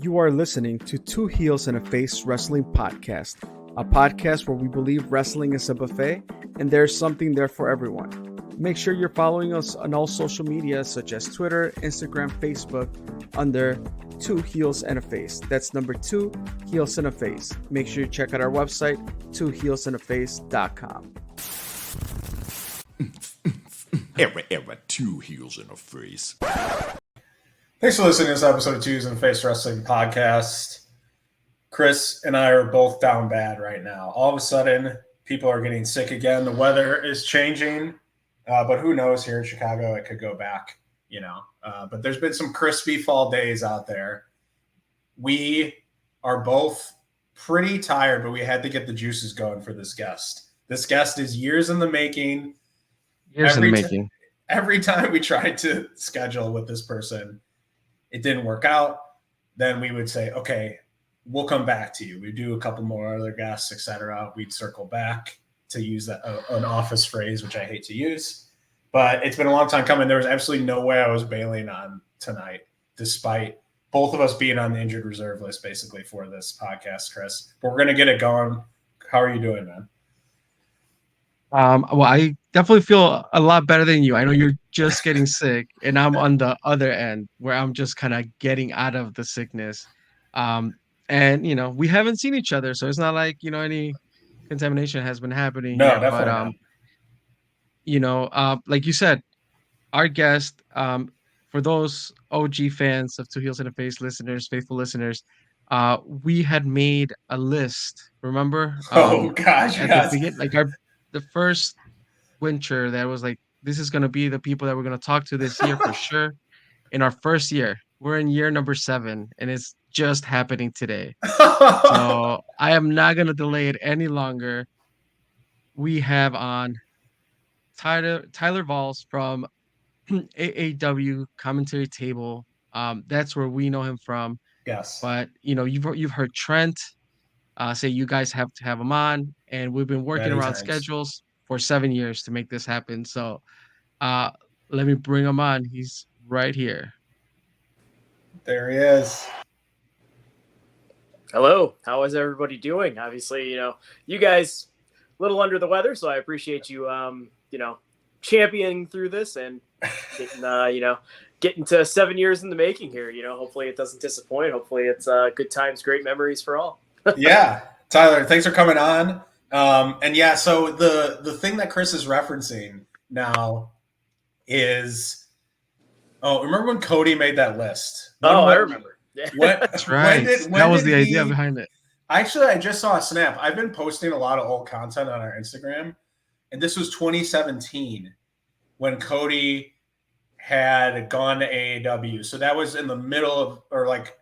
You are listening to Two Heels and a Face Wrestling Podcast, a podcast where we believe wrestling is a buffet and there's something there for everyone. Make sure you're following us on all social media such as Twitter, Instagram, Facebook under Two Heels and a Face. That's number 2 Heels and a Face. Make sure you check out our website, twoheelsandaface.com. Era, Two Heels and a Face. Thanks for listening to this episode of Two Heels and a Face Wrestling Podcast. Chris and I are both down bad right now. All of a sudden, people are getting sick again. The weather is changing, but who knows? Here in Chicago, it could go back, But there's been some crispy fall days out there. We are both pretty tired, but we had to get the juices going for this guest. This guest is years in the making. Every time we tried to schedule with this person, it didn't work out. Then we would say, okay, we'll come back to you. We do a couple more other guests, etc. We'd circle back, to use that an office phrase, which I hate to use. But it's been a long time coming. There was absolutely no way I was bailing on tonight, despite both of us being on the injured reserve list, basically, for this podcast, Chris. But we're going to get it going. How are you doing, man? Well, I definitely feel a lot better than you. I know you're just getting sick, and I'm on the other end where I'm just kind of getting out of the sickness. And, we haven't seen each other, so it's not like, any contamination has been happening. No, here. definitely not. Like you said, our guest, for those OG fans of Two Heels and a Face listeners, faithful listeners, we had made a list, remember? Gosh, at yes. the beginning, the first winter that was like, this is going to be the people that we're going to talk to this year for sure. In our first year, we're in year number 7, and it's just happening today. So I am not going to delay it any longer. We have on Tyler Volz from AAW Commentary Table. That's where we know him from. Yes. But, you've heard Trent say you guys have to have him on, and we've been working around schedules for 7 years to make this happen. So let me bring him on. He's right here. There he is. Hello. How is everybody doing? Obviously, you guys a little under the weather, so I appreciate you, championing through this and getting to 7 years in the making here. Hopefully it doesn't disappoint. Hopefully it's good times, great memories for all. Yeah. Tyler, thanks for coming on. So the thing that Chris is referencing now is, remember when Cody made that list? I remember. Yeah. That's right. That was the idea behind it. Actually, I just saw a snap. I've been posting a lot of old content on our Instagram, and this was 2017 when Cody had gone to AAW. So that was in the middle of, or like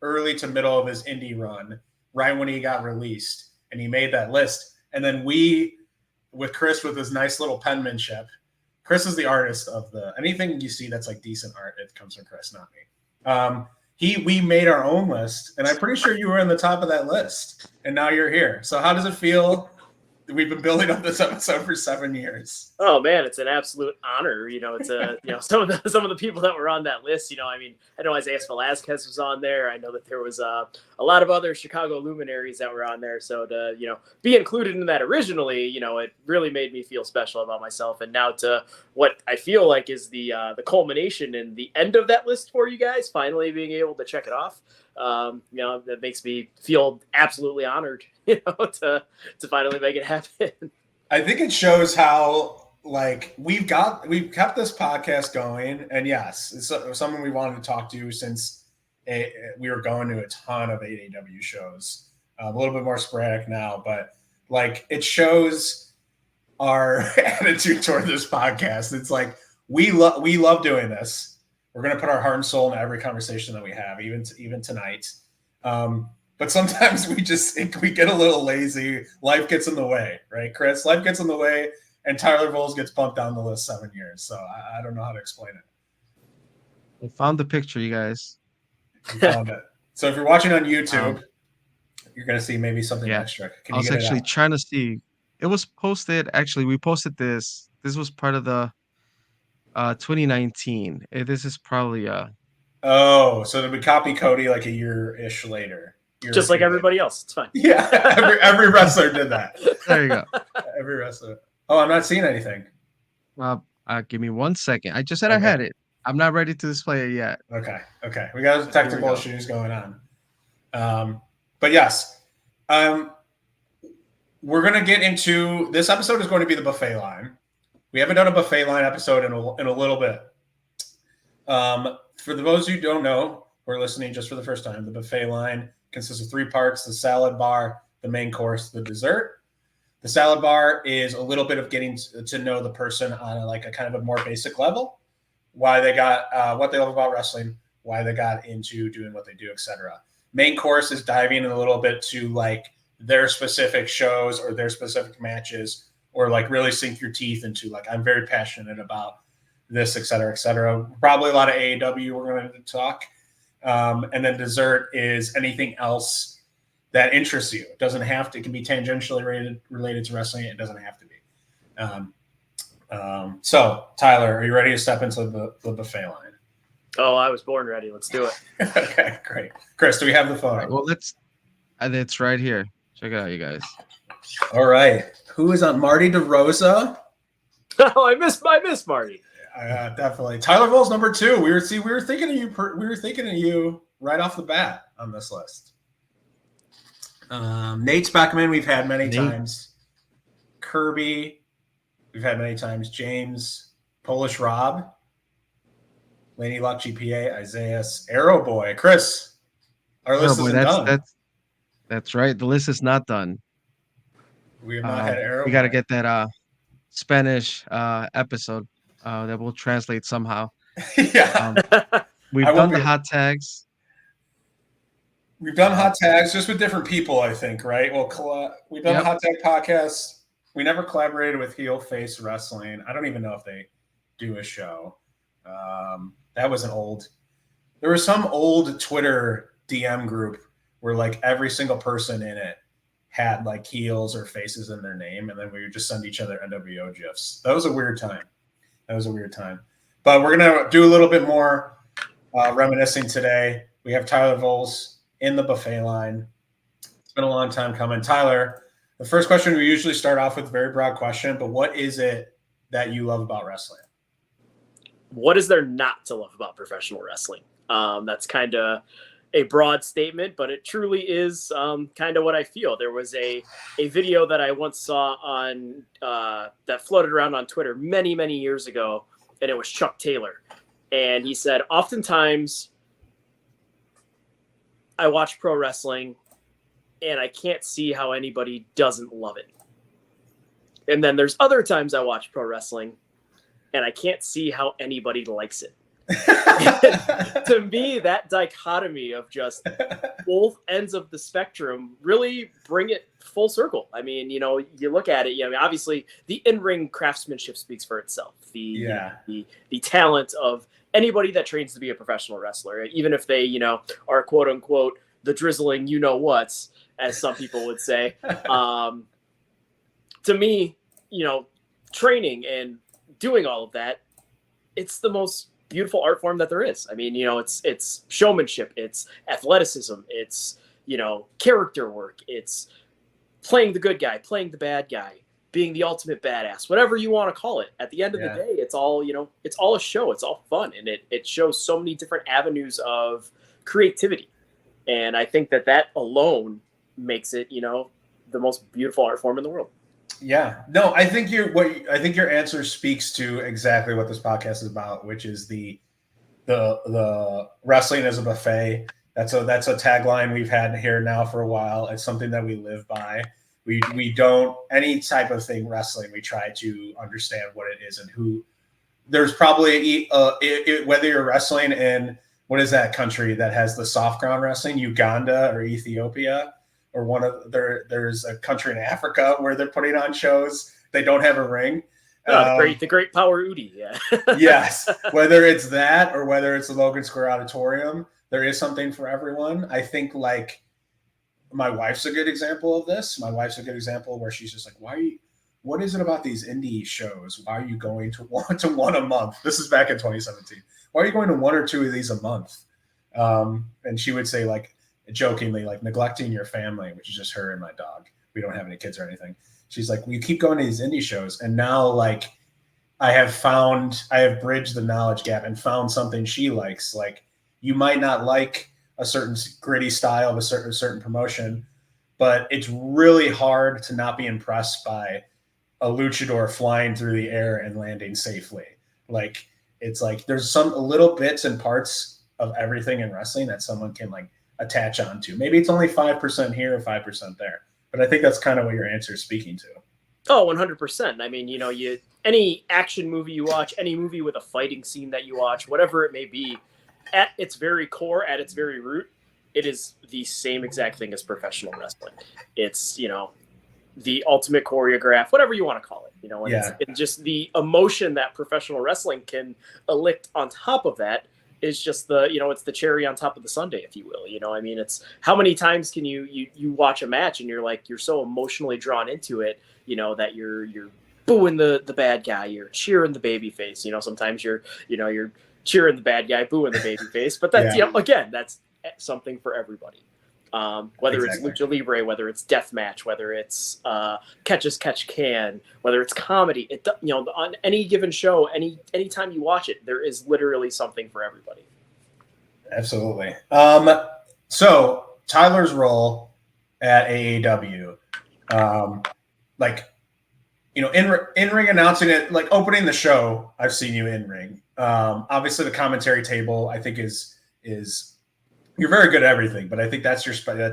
early to middle of his indie run, right when he got released, and he made that list. And then we, with Chris, with his nice little penmanship, Chris is the artist of anything you see that's like decent art, it comes from Chris, not me. We made our own list, and I'm pretty sure you were in the top of that list, and now you're here. So how does it feel? We've been building up this episode for 7 years. Oh man, it's an absolute honor. It's some of the people that were on that list. I know Isaiah Velasquez was on there. I know that there was a lot of other Chicago luminaries that were on there. So to be included in that originally, it really made me feel special about myself. And now to what I feel like is the culmination and the end of that list for you guys, finally being able to check it off. That makes me feel absolutely honored, to finally make it happen. I think it shows how we've kept this podcast going, and yes, it's someone we wanted to talk to since we were going to a ton of AAW shows, a little bit more sporadic now, but it shows our attitude toward this podcast. It's like we love doing this. We're going to put our heart and soul into every conversation that we have, even tonight. But sometimes we get a little lazy. Life gets in the way, right, Chris? Life gets in the way, and Tyler Volz gets bumped down the list 7 years. So I don't know how to explain it. I found the picture, you guys. You found it. So if you're watching on YouTube, you're going to see maybe something extra. I was actually trying to see. It was posted. Actually, we posted this. This was part of the 2019. This is probably Oh, so did we copy Cody like a year-ish later? Just like everybody else. It's fine. Yeah, every wrestler did that. There you go. Every wrestler. Oh, I'm not seeing anything. Well, give me 1 second. I just said I had it. I'm not ready to display it yet. Okay. We got technical issues going on. But yes, we're going to get into this episode is going to be the buffet line. We haven't done a buffet line episode in a little bit. For those who don't know, who are listening just for the first time, the buffet line consists of 3 parts: the salad bar, the main course, the dessert. The salad bar is a little bit of getting to know the person on a kind of a more basic level, why they got what they love about wrestling, why they got into doing what they do, etc. Main course is diving in a little bit to like their specific shows or their specific matches, or like really sink your teeth into like, I'm very passionate about this, et cetera, et cetera. Probably a lot of AEW we're going to talk. And then dessert is anything else that interests you. It doesn't have to, it can be tangentially related to wrestling. It doesn't have to be. So Tyler, are you ready to step into the buffet line? Oh, I was born ready. Let's do it. Okay, great. Chris, do we have the phone? Right, well, it's right here. Check it out, you guys. All right. Who is on? Marty DeRosa. Oh, I miss Marty. Definitely. Tyler Volz, number 2. We were thinking of you. We were thinking of you right off the bat on this list. Nate Speckman, we've had many times. Kirby, we've had many times. James, Polish Rob, Laney Luck, GPA, Isaiah, Arrow Boy, Chris. Our list isn't done. That's right. The list is not done. We have not had Arrow. We got to get that Spanish episode that will translate somehow. Yeah. We've done the hot tags. We've done hot tags just with different people, I think, right? Well, we've done a hot tag podcast. We never collaborated with Heel Face Wrestling. I don't even know if they do a show. That was there was some old Twitter DM group where like every single person in it had like heels or faces in their name, and then we would just send each other NWO GIFs. That was a weird time. But we're going to do a little bit more reminiscing today. We have Tyler Volz in the buffet line. It's been a long time coming. Tyler, the first question, we usually start off with a very broad question, but what is it that you love about wrestling? What is there not to love about professional wrestling? That's kind of a broad statement, but it truly is kind of what I feel. There was a video that I once saw on that floated around on Twitter many, many years ago, and it was Chuck Taylor. And he said, oftentimes I watch pro wrestling and I can't see how anybody doesn't love it. And then there's other times I watch pro wrestling and I can't see how anybody likes it. To me, that dichotomy of just both ends of the spectrum really bring it full circle. I mean, you look at it, obviously the in-ring craftsmanship speaks for itself. The talent of anybody that trains to be a professional wrestler, even if they, are quote unquote the drizzling, whats, as some people would say. To me, training and doing all of that, it's the most beautiful art form that there is. I mean, it's showmanship, it's athleticism, it's, character work, it's playing the good guy, playing the bad guy, being the ultimate badass, whatever you want to call it. At the end of the day, it's all, it's all a show. It's all fun. And it shows so many different avenues of creativity. And I think that alone makes it, the most beautiful art form in the world. Yeah, no, I think your answer speaks to exactly what this podcast is about, which is the wrestling as a buffet. That's a tagline we've had here now for a while. It's something that we live by. We don't, any type of thing wrestling, we try to understand what it is and who. There's probably whether you're wrestling in, what is that country that has the soft ground wrestling, Uganda or Ethiopia, or there's a country in Africa where they're putting on shows. They don't have a ring. The great Power Udi. Yeah. Yes. Whether it's that or whether it's the Logan Square Auditorium, there is something for everyone. I think like my wife's a good example of this. My wife's a good example where she's just like, what is it about these indie shows? Why are you going to one a month? This is back in 2017. Why are you going to one or two of these a month? And she would say, like, jokingly, like, neglecting your family, which is just her and my dog. We don't have any kids or anything. She's like, well, you keep going to these indie shows, and now, like, I have bridged the knowledge gap and found something she likes. Like, you might not like a certain gritty style of a certain promotion, but it's really hard to not be impressed by a luchador flying through the air and landing safely. Like, it's like there's some little bits and parts of everything in wrestling that someone can, like, attach onto. Maybe it's only 5% here or 5% there, but I think that's kind of what your answer is speaking to. Oh, 100%. I mean, any action movie you watch, any movie with a fighting scene that you watch, whatever it may be, at its very core, at its very root, it is the same exact thing as professional wrestling. It's, the ultimate choreograph, whatever you want to call it, and it's just the emotion that professional wrestling can elicit on top of that is just it's the cherry on top of the sundae, if you will. I mean, it's how many times can you watch a match and you're so emotionally drawn into it, that you're booing the bad guy, you're cheering the baby face. Sometimes you're cheering the bad guy, booing the baby face. But that's again, that's something for everybody. Whether it's lucha libre, whether it's death match, whether it's catch as catch can, whether it's comedy, on any given show, anytime you watch it, there is literally something for everybody. Absolutely. So Tyler's role at AAW, in ring announcing it, like opening the show, I've seen you in ring. Obviously the commentary table, I think is you're very good at everything, but I think that's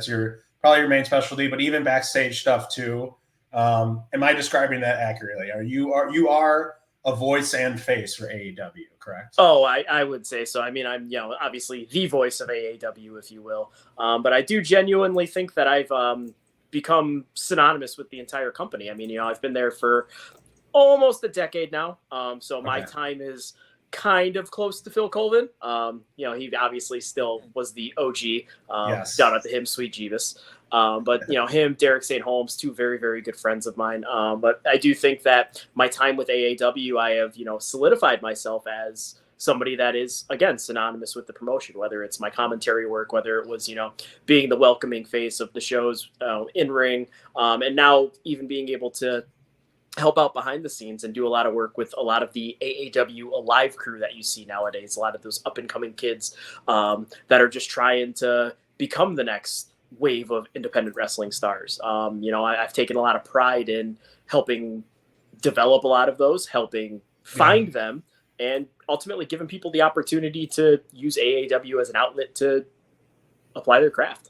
your probably your main specialty, but even backstage stuff too. Am I describing that accurately? You are a voice and face for AAW, correct? Oh, I would say so. I mean, I'm, obviously the voice of AAW, if you will. But I do genuinely think that I've become synonymous with the entire company. I mean, I've been there for almost a decade now. So my time is kind of close to Phil Colvin. He obviously still was the OG. Shout out to him, Sweet Jeebus. But him, Derek St. Holmes, two very, very good friends of mine. But I do think that my time with AAW, I have, solidified myself as somebody that is, again, synonymous with the promotion, whether it's my commentary work, whether it was, being the welcoming face of the shows in ring, and now even being able to help out behind the scenes and do a lot of work with a lot of the AAW Alive crew that you see nowadays, a lot of those up and coming kids that are just trying to become the next wave of independent wrestling stars. I've taken a lot of pride in helping develop a lot of those, helping find them, and ultimately giving people the opportunity to use AAW as an outlet to apply their craft.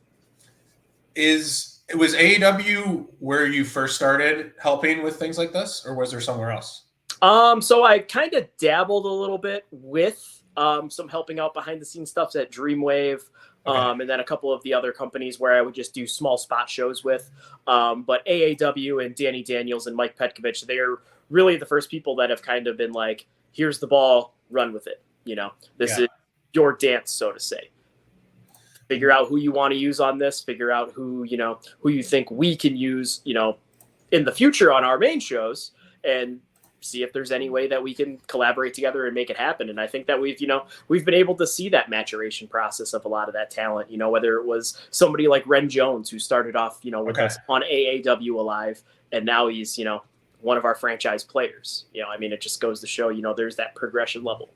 Was AAW where you first started helping with things like this, or was there somewhere else? So I kind of dabbled a little bit with some helping out behind the scenes stuff at Dreamwave, and then a couple of the other companies where I would just do small spot shows with. But AAW and Danny Daniels and Mike Petkovich, they're really the first people that have kind of been like, here's the ball, run with it. This is your dance, so to say. Figure out who you want to use on this, figure out who you think we can use, in the future on our main shows, and see if there's any way that we can collaborate together and make it happen. And I think that we've been able to see that maturation process of a lot of that talent, whether it was somebody like Ren Jones, who started off, with us on AAW Alive, and now he's, one of our franchise players. It just goes to show, there's that progression level.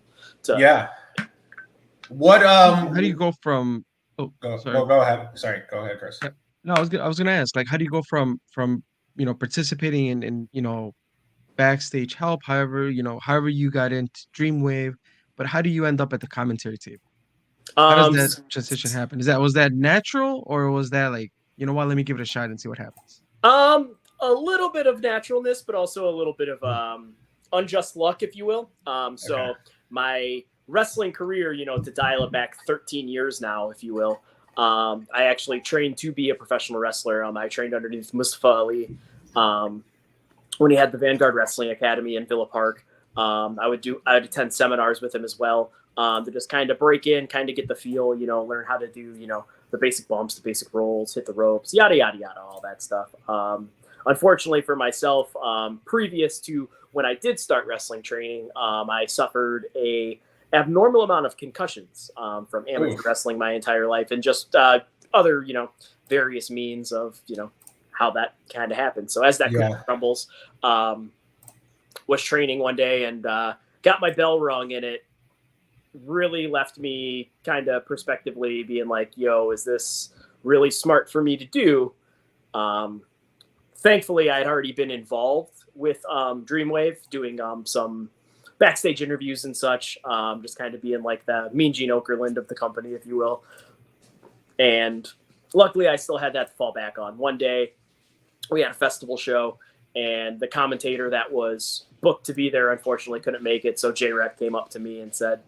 What, how do you go from, go ahead. Sorry. Go ahead, Chris. No, I was going to ask, like, how do you go from participating in backstage help, however you got into Dreamwave, but how do you end up at the commentary table? How does that transition happen? Was that natural, or was that like, let me give it a shot and see what happens? A little bit of naturalness, but also a little bit of unjust luck, if you will. So my wrestling career, to dial it back 13 years now, if you will, I actually trained to be a professional wrestler. I trained underneath Mustafa Ali when he had the Vanguard Wrestling Academy in Villa Park. I would attend seminars with him as well, to just kind of break in, kind of get the feel, learn how to do, the basic bumps, the basic rolls, hit the ropes, yada, yada, yada, all that stuff. Unfortunately for myself, previous to when I did start wrestling training, I suffered a abnormal amount of concussions from amateur wrestling my entire life, and just other, various means of, how that kind of happened. So as that cookie crumbles, was training one day and got my bell rung, and it really left me kind of prospectively being like, yo, is this really smart for me to do? Thankfully, I had already been involved with Dreamwave, doing some backstage interviews and such, just kind of being like the Mean Gene Okerlund of the company, if you will. And luckily, I still had that to fall back on. One day, we had a festival show, and the commentator that was booked to be there unfortunately couldn't make it. So J-Rep came up to me and said,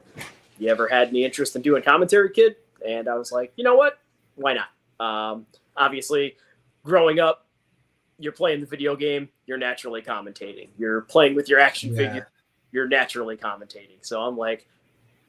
"You ever had any interest in doing commentary, kid?" And I was like, you know what? Why not? Obviously, growing up, you're playing the video game, you're naturally commentating. You're playing with your action figure, you're naturally commentating. So I'm like,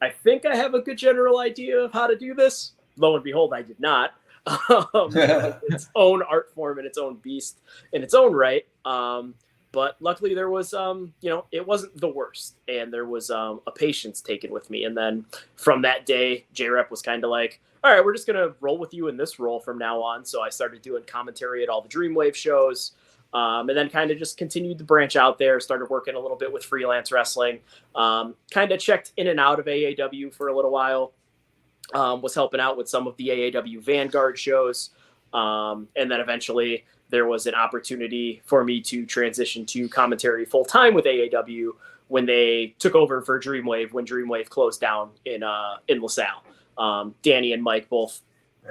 I think I have a good general idea of how to do this. Lo and behold, I did not. Its own art form and its own beast in its own right. But luckily there was, it wasn't the worst, and there was a patience taken with me. And then from that day, J-Rep was kind of like, all right, we're just going to roll with you in this role from now on. So I started doing commentary at all the Dreamwave shows, and then kind of just continued to branch out there, started working a little bit with freelance wrestling, kind of checked in and out of AAW for a little while, was helping out with some of the AAW Vanguard shows. And then eventually there was an opportunity for me to transition to commentary full time with AAW when they took over for Dreamwave, when Dreamwave closed down in LaSalle. Danny and Mike both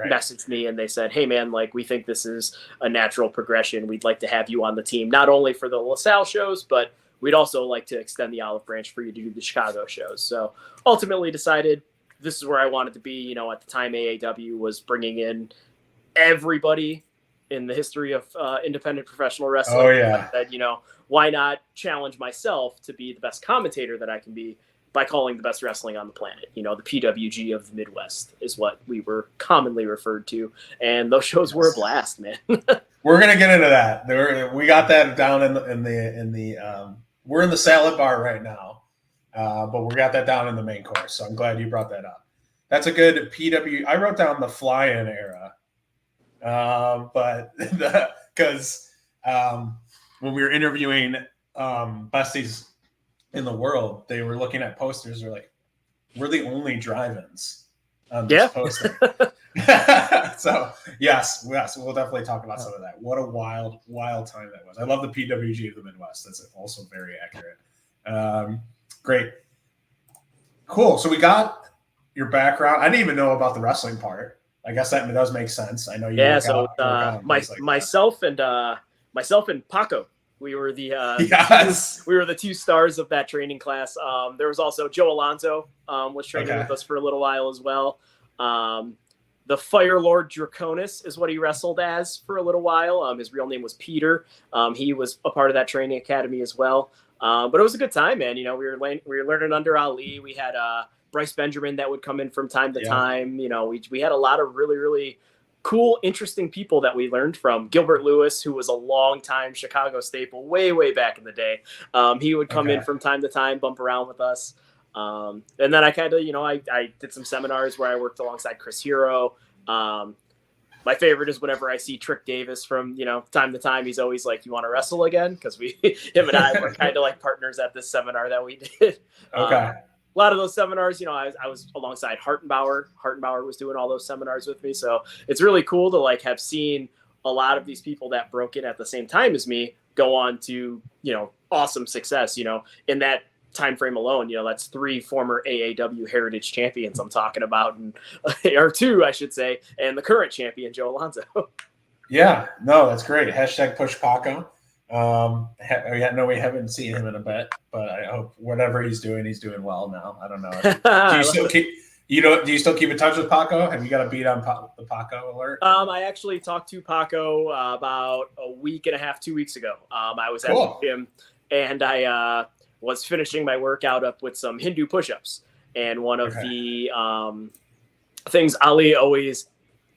messaged me and they said, "Hey man, like, we think this is a natural progression. We'd like to have you on the team, not only for the LaSalle shows, but we'd also like to extend the olive branch for you to do the Chicago shows." So ultimately decided this is where I wanted to be. At the time AAW was bringing in everybody in the history of independent professional wrestling. Oh yeah. That, why not challenge myself to be the best commentator that I can be by calling the best wrestling on the planet. The PWG of the Midwest is what we were commonly referred to. And those shows were a blast, man. We're going to get into that. We got that down in the we're in the salad bar right now. But we got that down in the main course. So I'm glad you brought that up. That's a good PW. I wrote down the fly-in era. But because when we were interviewing besties in the world, they were looking at posters. They're like, we're the only drive-ins on this poster. So yes, we'll definitely talk about some of that. What a wild time that was. I love the PWG of the Midwest. That's also very accurate. Great. Cool. So we got your background. I didn't even know about the wrestling part. I guess that does make sense. I know you. Yeah. So myself and Paco, we were the we were the two stars of that training class. There was also Joe Alonso was training with us for a little while as well. The Fire Lord Draconis is what he wrestled as for a little while. His real name was Peter. He was a part of that training academy as well. But it was a good time, man. We were learning under Ali. We had Bryce Benjamin that would come in from time to time. We had a lot of really, really cool, interesting people that we learned from. Gilbert Lewis, who was a long-time Chicago staple way, way back in the day. He would come in from time to time, bump around with us. And then I kind of, I did some seminars where I worked alongside Chris Hero. My favorite is whenever I see Trick Davis from, time to time, he's always like, "You want to wrestle again?" Because him and I were kind of like partners at this seminar that we did. A lot of those seminars, I was alongside Hartenbauer. Hartenbauer was doing all those seminars with me. So it's really cool to have seen a lot of these people that broke in at the same time as me go on to, awesome success, in that time frame alone. That's 3 former AAW Heritage champions I'm talking about, or 2, I should say, and the current champion, Joe Alonso. Yeah, no, that's great. # push Paco. We haven't seen him in a bit, but I hope whatever he's doing well now. I don't know. Do you still keep in touch with Paco? Have you got a beat on the Paco alert? I actually talked to Paco about a week and a half, 2 weeks ago. I was at the gym, and I was finishing my workout up with some Hindu push-ups. And one of the things Ali always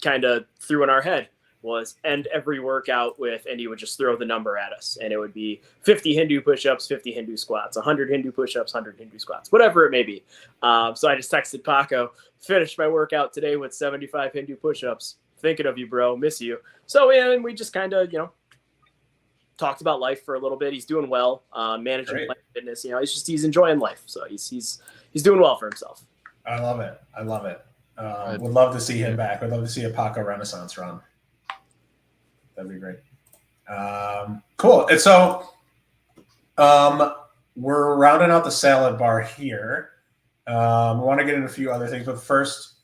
kind of threw in our head was end every workout with, and he would just throw the number at us, and it would be 50 Hindu push-ups, 50 Hindu squats, 100 Hindu push-ups, 100 Hindu squats, whatever it may be. So I just texted Paco, finished my workout today with 75 Hindu push-ups. Thinking of you, bro. Miss you. So, and we just kind of, talked about life for a little bit. He's doing well, managing Planet Fitness. He's enjoying life. So he's doing well for himself. I love it. Would love to see him back. Would love to see a Paco Renaissance run. That'd be great. Cool. And so we're rounding out the salad bar here. We want to get into a few other things, but first,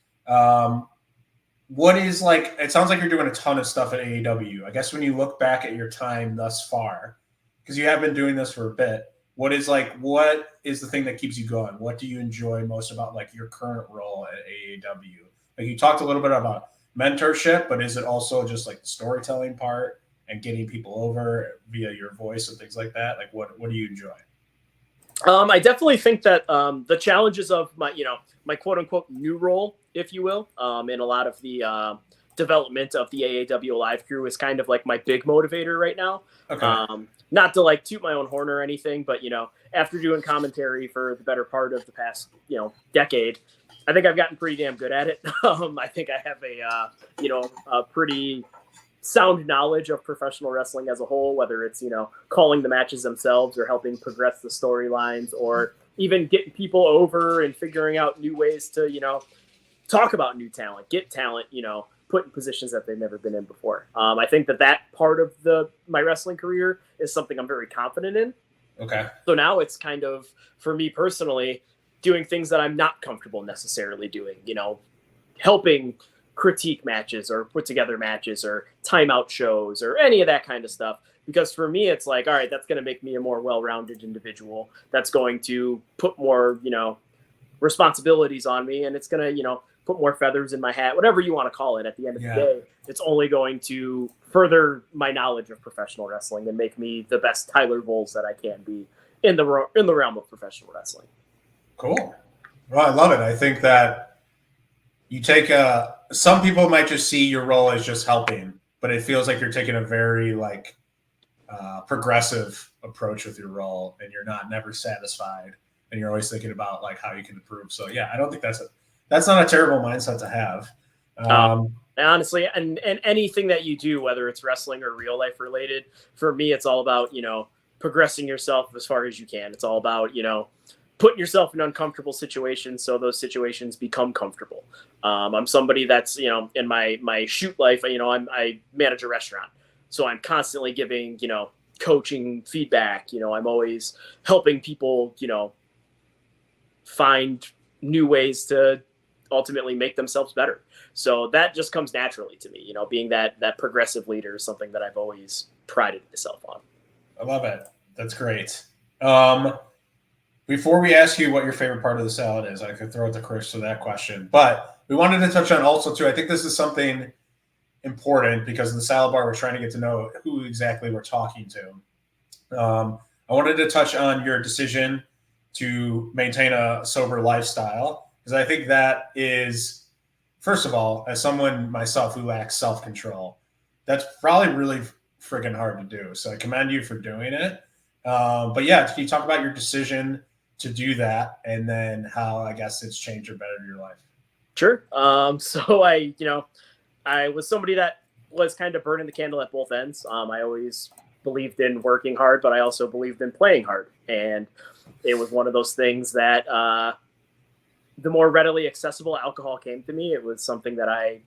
what is it sounds like you're doing a ton of stuff at AEW. I guess when you look back at your time thus far, because you have been doing this for a bit, what is the thing that keeps you going? What do you enjoy most about your current role at AEW? You talked a little bit about mentorship, but is it also just the storytelling part and getting people over via your voice and things like that? What do you enjoy? I definitely think that the challenges of my quote unquote new role, if you will, in a lot of the development of the AAW Live crew is kind of my big motivator right now. Okay. Not to toot my own horn or anything, but after doing commentary for the better part of the past decade, I think I've gotten pretty damn good at it. I think I have a pretty sound knowledge of professional wrestling as a whole, whether it's calling the matches themselves or helping progress the storylines or even getting people over and figuring out new ways to talk about new talent, get talent put in positions that they've never been in before. I think that part of my wrestling career is something I'm very confident in. Okay. So now it's kind of, for me personally, doing things that I'm not comfortable necessarily doing, helping critique matches or put together matches or timeout shows or any of that kind of stuff. Because for me, it's all right, that's going to make me a more well-rounded individual. That's going to put more, responsibilities on me, and it's going to, put more feathers in my hat, whatever you want to call it. At the end of the day, it's only going to further my knowledge of professional wrestling and make me the best Tyler Volz that I can be in the realm of professional wrestling. Cool. Well, I love it. I think that you take some people might just see your role as just helping, but it feels like you're taking a very progressive approach with your role, and you're never satisfied, and you're always thinking about how you can improve. So yeah, I don't think that's not a terrible mindset to have. Honestly, and anything that you do, whether it's wrestling or real life related, for me, it's all about, progressing yourself as far as you can. It's all about, putting yourself in uncomfortable situations so those situations become comfortable. I'm somebody that's, in my shoot life, I manage a restaurant. So I'm constantly giving, coaching feedback. I'm always helping people, find new ways to ultimately make themselves better. So that just comes naturally to me, being that progressive leader is something that I've always prided myself on. I love it. That's great. Before we ask you what your favorite part of the salad is, I could throw it to Chris for that question, but we wanted to touch on also too, I think this is something important because in the salad bar, we're trying to get to know who exactly we're talking to. I wanted to touch on your decision to maintain a sober lifestyle, because I think that is, first of all, as someone myself who lacks self-control, that's probably really freaking hard to do. So I commend you for doing it. But yeah, can you talk about your decision to do that and then how, I guess, it's changed or bettered your life? Sure. So I was somebody that was kind of burning the candle at both ends. I always believed in working hard, but I also believed in playing hard. And it was one of those things that the more readily accessible alcohol came to me, it was something that I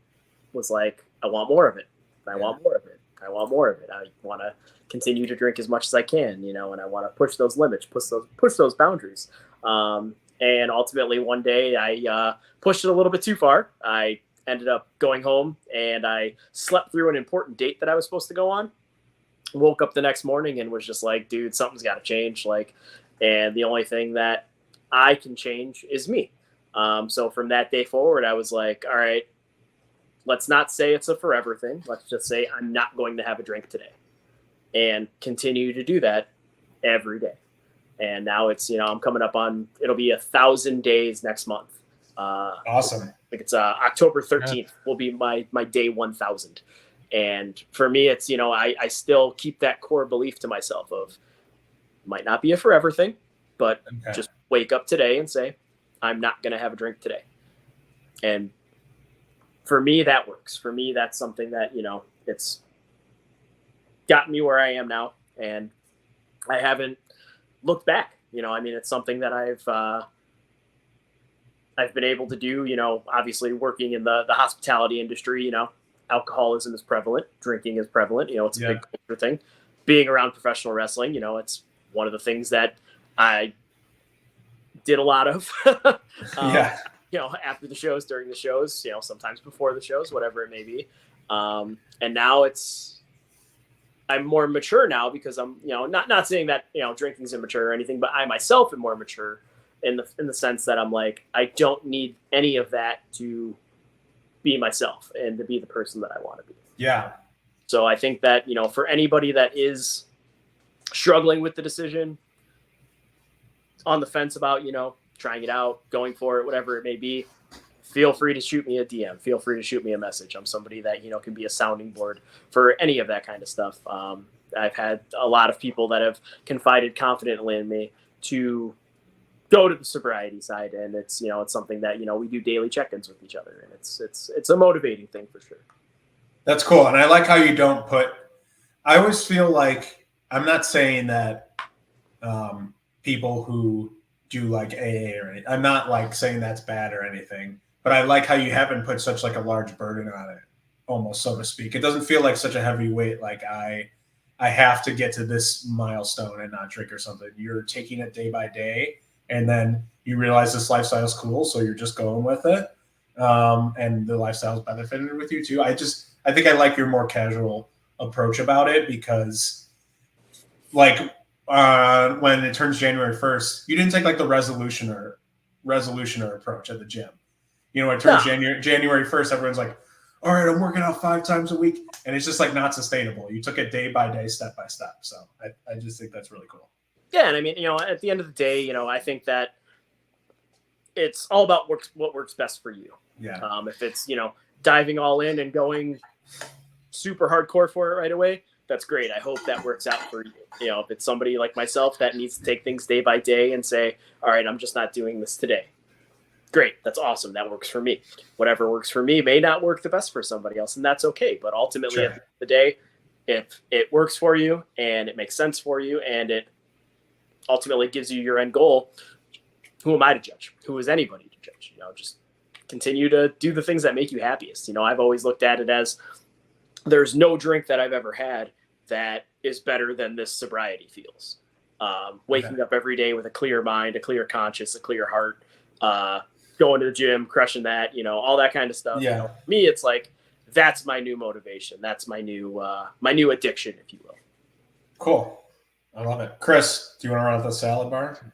was like, I want more of it. I want more of it. I want more of it. I want to continue to drink as much as I can, and I want to push those limits, push those boundaries. And ultimately one day I pushed it a little bit too far. I ended up going home and I slept through an important date that I was supposed to go on. Woke up the next morning and was just like, dude, something's got to change. And the only thing that I can change is me. So from that day forward, I was like, all right, let's not say it's a forever thing. Let's just say I'm not going to have a drink today, and continue to do that every day. And now it's, I'm coming up on, it'll be 1,000 days next month. Awesome. I think it's October 13th will be my day 1,000. And for me, it's, I still keep that core belief to myself of might not be a forever thing, but just wake up today and say, I'm not going to have a drink today. And for me, that works. For me, that's something that, it's gotten me where I am now. And I haven't looked back. It's something that I've been able to do, obviously working in the hospitality industry, alcoholism is prevalent, drinking is prevalent, it's a big culture thing. Being around professional wrestling, it's one of the things that I did a lot of, after the shows, during the shows, sometimes before the shows, whatever it may be. And now I'm more mature now because I'm, not saying that, drinking is immature or anything, but I myself am more mature in the sense that I'm like, I don't need any of that to be myself and to be the person that I want to be. Yeah. So I think that, for anybody that is struggling with the decision, on the fence about, trying it out, going for it, whatever it may be, feel free to shoot me a DM. Feel free to shoot me a message. I'm somebody that, can be a sounding board for any of that kind of stuff. I've had a lot of people that have confided confidently in me to go to the sobriety side. And it's, it's something that, we do daily check-ins with each other. And it's a motivating thing for sure. That's cool. And I like how you don't I always feel like, I'm not saying that people who do like AA or anything, I'm not like saying that's bad or anything, but I like how you haven't put such like a large burden on it, almost, so to speak. It doesn't feel like such a heavy weight. Like I have to get to this milestone and not drink or something. You're taking it day by day. And then you realize this lifestyle is cool. So you're just going with it. And the lifestyle's benefited with you too. I think I like your more casual approach about it because like when it turns January 1st, you didn't take like the resolutioner approach at the gym. When it turns January 1st, everyone's like, all right, I'm working out 5 times a week. And it's just like not sustainable. You took it day by day, step by step. So I just think that's really cool. Yeah. And at the end of the day, I think that it's all about what works best for you. Yeah. If it's, diving all in and going super hardcore for it right away, that's great. I hope that works out for you. If it's somebody like myself that needs to take things day by day and say, all right, I'm just not doing this today. Great. That's awesome. That works for me. Whatever works for me may not work the best for somebody else, and that's okay. But ultimately, at the end of the day, if it works for you and it makes sense for you and it ultimately gives you your end goal, who am I to judge? Who is anybody to judge? Just continue to do the things that make you happiest. I've always looked at it as there's no drink that I've ever had that is better than this sobriety feels. Waking up every day with a clear mind, a clear conscience, a clear heart, going to the gym, crushing that, all that kind of stuff. Yeah. Me, it's like, that's my new motivation. That's my new addiction, if you will. Cool. I love it. Chris, do you want to run up the salad bar?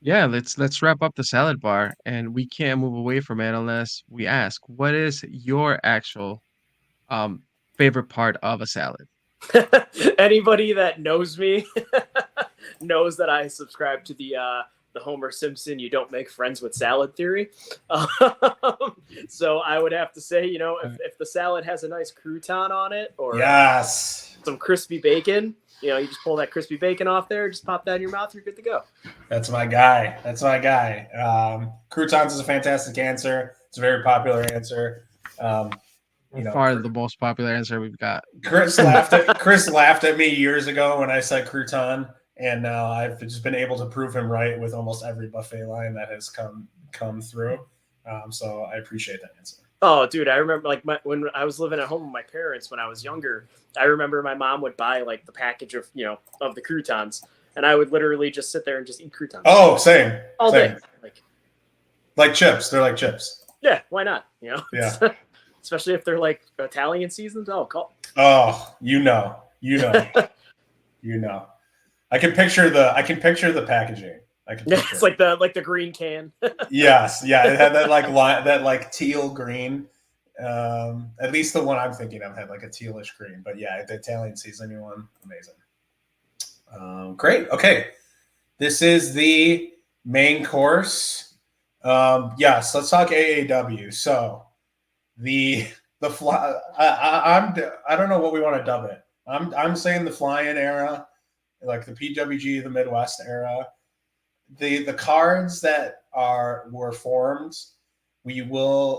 Yeah, let's wrap up the salad bar, and we can't move away from it unless we ask, what is your actual favorite part of a salad? Anybody that knows me knows that I subscribe to the Homer Simpson "you don't make friends with salad" theory. So I would have to say, if the salad has a nice crouton on it or some crispy bacon, you just pull that crispy bacon off there, just pop that in your mouth, you're good to go. That's my guy. Croutons is a fantastic answer. It's a very popular answer. Far the most popular answer we've got. Chris laughed at me years ago when I said crouton, and now I've just been able to prove him right with almost every buffet line that has come through. So I appreciate that answer. Oh, dude, I remember when I was living at home with my parents when I was younger. I remember my mom would buy like the package of of the croutons, and I would literally just sit there and just eat croutons. Oh, same all day, like chips. They're like chips. Yeah, why not? Yeah. Especially if they're like Italian seasoned. Oh, you know. I can picture the packaging. It's like the green can. Yes, yeah, it had that like teal green. At least the one I'm thinking of had like a tealish green. But yeah, the Italian seasoning one, amazing. Great. Okay, this is the main course. Yes, let's talk AAW. So the the fly. I don't know what we want to dub it. I'm saying the fly-in era, like the PWG, the Midwest era. The cards that were formed, we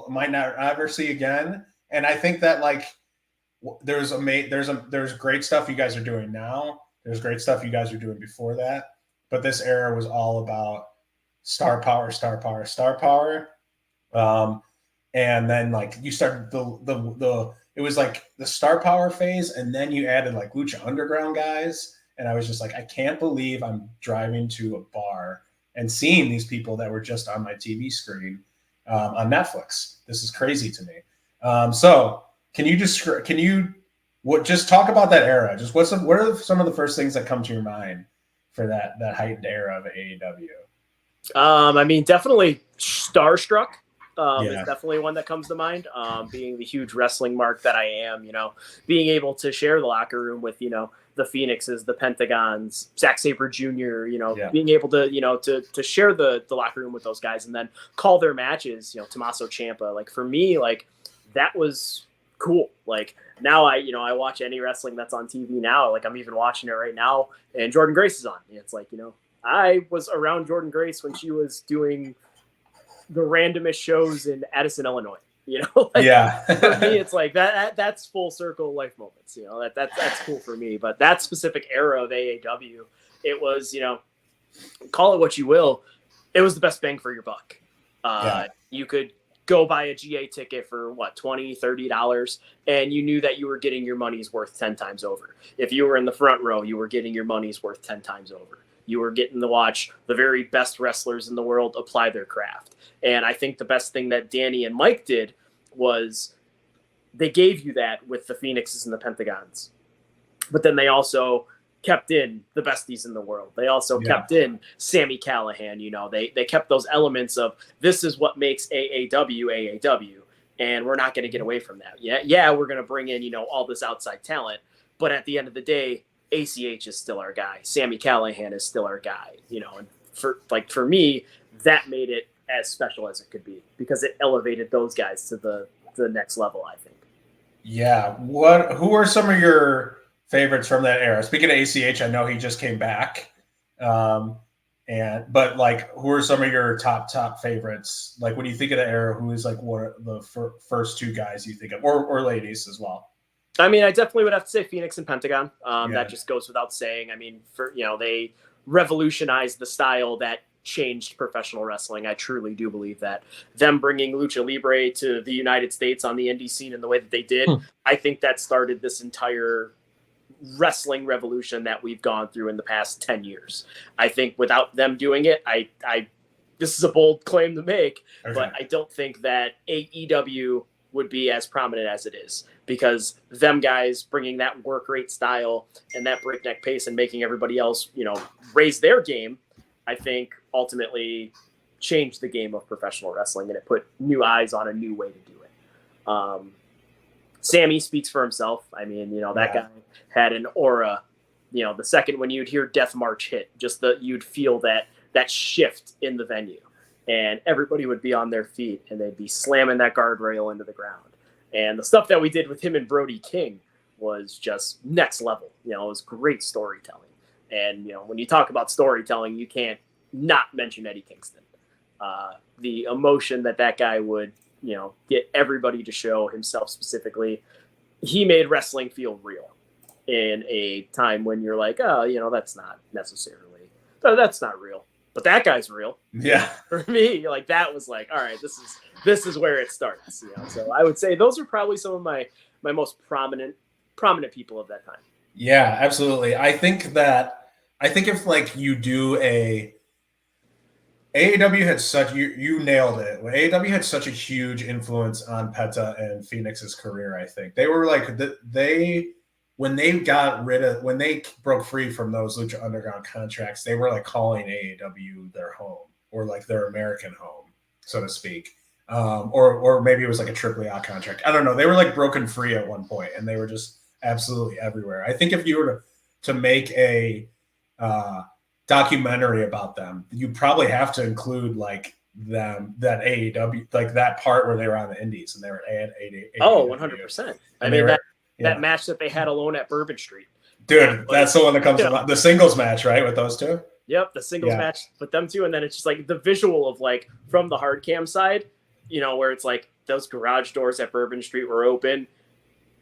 might not ever see again. And I think that like there's great stuff you guys are doing now. There's great stuff you guys were doing before that. But this era was all about star power, star power, star power. And then like you started the it was like the star power phase, and then you added like Lucha Underground guys, and I was just like, I can't believe I'm driving to a bar and seeing these people that were just on my TV screen on Netflix. This is crazy to me. So can you just talk about that era? Just what are some of the first things that come to your mind for that heightened era of AEW? I mean, definitely Starstruck. Is Yeah. definitely one that comes to mind. Being the huge wrestling mark that I am, being able to share the locker room with, the Phoenixes, the Pentagons, Zack Sabre Jr., Yeah. being able to, to share the locker room with those guys and then call their matches, Tommaso Ciampa. Like for me, like that was cool. Like now I watch any wrestling that's on TV now. Like I'm even watching it right now and Jordan Grace is on. It's like, I was around Jordan Grace when she was doing the randomest shows in Addison, Illinois. Yeah. For me, it's like that's full circle life moments. That's cool for me. But that specific era of AAW, it was, call it what you will, it was the best bang for your buck. You could go buy a GA ticket for what, $20, $30, and you knew that you were getting your money's worth 10 times over. If you were in the front row, you were getting your money's worth 10 times over. You were getting to watch the very best wrestlers in the world apply their craft. And I think the best thing that Danny and Mike did was they gave you that with the Phoenixes and the Pentagons. But then they also kept in the besties in the world. They also kept in Sami Callihan. They kept those elements of this is what makes AAW, and we're not going to get away from that. Yeah, we're going to bring in, all this outside talent. But at the end of the day, ACH is still our guy. Sami Callihan is still our guy, and for me, that made it as special as it could be because it elevated those guys to the next level, I think. Yeah. Who are some of your favorites from that era? Speaking of ACH, I know he just came back. But like, who are some of your top favorites? Like when you think of the era, who is like one of the first two guys you think of, or ladies as well? I mean, I definitely would have to say Phoenix and Pentagon. That just goes without saying. I mean, they revolutionized the style that changed professional wrestling. I truly do believe that. Them bringing Lucha Libre to the United States on the indie scene in the way that they did, I think that started this entire wrestling revolution that we've gone through in the past 10 years. I think without them doing it, I this is a bold claim to make, but I don't think that AEW would be as prominent as it is because them guys bringing that work rate style and that breakneck pace and making everybody else, raise their game, I think ultimately changed the game of professional wrestling and it put new eyes on a new way to do it. Sammy speaks for himself. I mean, that guy had an aura, the second when you'd hear Death March hit, you'd feel that shift in the venue. And everybody would be on their feet and they'd be slamming that guardrail into the ground. And the stuff that we did with him and Brody King was just next level. It was great storytelling. And, when you talk about storytelling, you can't not mention Eddie Kingston. The emotion that guy would, get everybody to show, himself specifically. He made wrestling feel real in a time when you're like, oh, that's not real. But that guy's real. Yeah. For me, like that was like, all right, this is where it starts. So I would say those are probably some of my most prominent people of that time. Yeah, absolutely. I think if like you do AEW had you nailed it. AEW had such a huge influence on Penta and Phoenix's career. I think they were like when they broke free from those Lucha Underground contracts, they were like calling AEW their home or like their American home, so to speak. Or maybe it was like a AAA contract. I don't know. They were like broken free at one point, and they were just absolutely everywhere. I think if you were to make a documentary about them, you probably have to include like that AEW, like that part where they were on the Indies and they were at AEW. Oh, 100%. I mean, that match that they had alone at Bourbon Street. Dude, that's the one that comes to mind. The singles match, right, with those two? Yep, the singles match with them two. And then it's just like the visual of like from the hard cam side, where it's like those garage doors at Bourbon Street were open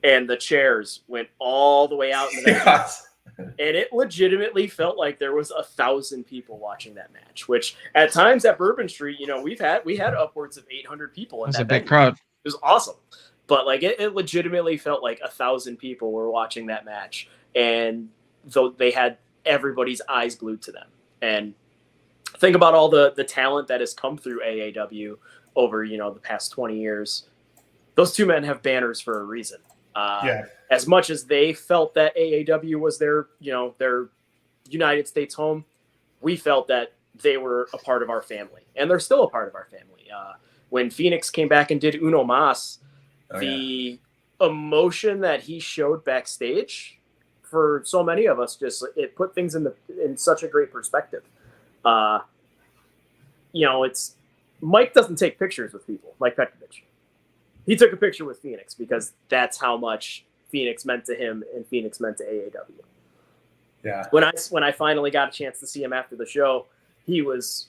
and the chairs went all the way out into that. And it legitimately felt like there was 1,000 people watching that match, which at times at Bourbon Street, we had upwards of 800 people in that. That's a big crowd. It was awesome. But like it legitimately felt like 1,000 people were watching that match. And though they had everybody's eyes glued to them. And think about all the talent that has come through AAW over, the past 20 years. Those two men have banners for a reason. As much as they felt that AAW was their United States home, we felt that they were a part of our family, and they're still a part of our family. When Phoenix came back and did Uno Mas, the emotion that he showed backstage for so many of us, it put things in such a great perspective. It's Mike doesn't take pictures with people like Petrovic. He took a picture with Phoenix because that's how much Phoenix meant to him and Phoenix meant to AAW. Yeah. When I finally got a chance to see him after the show, he was,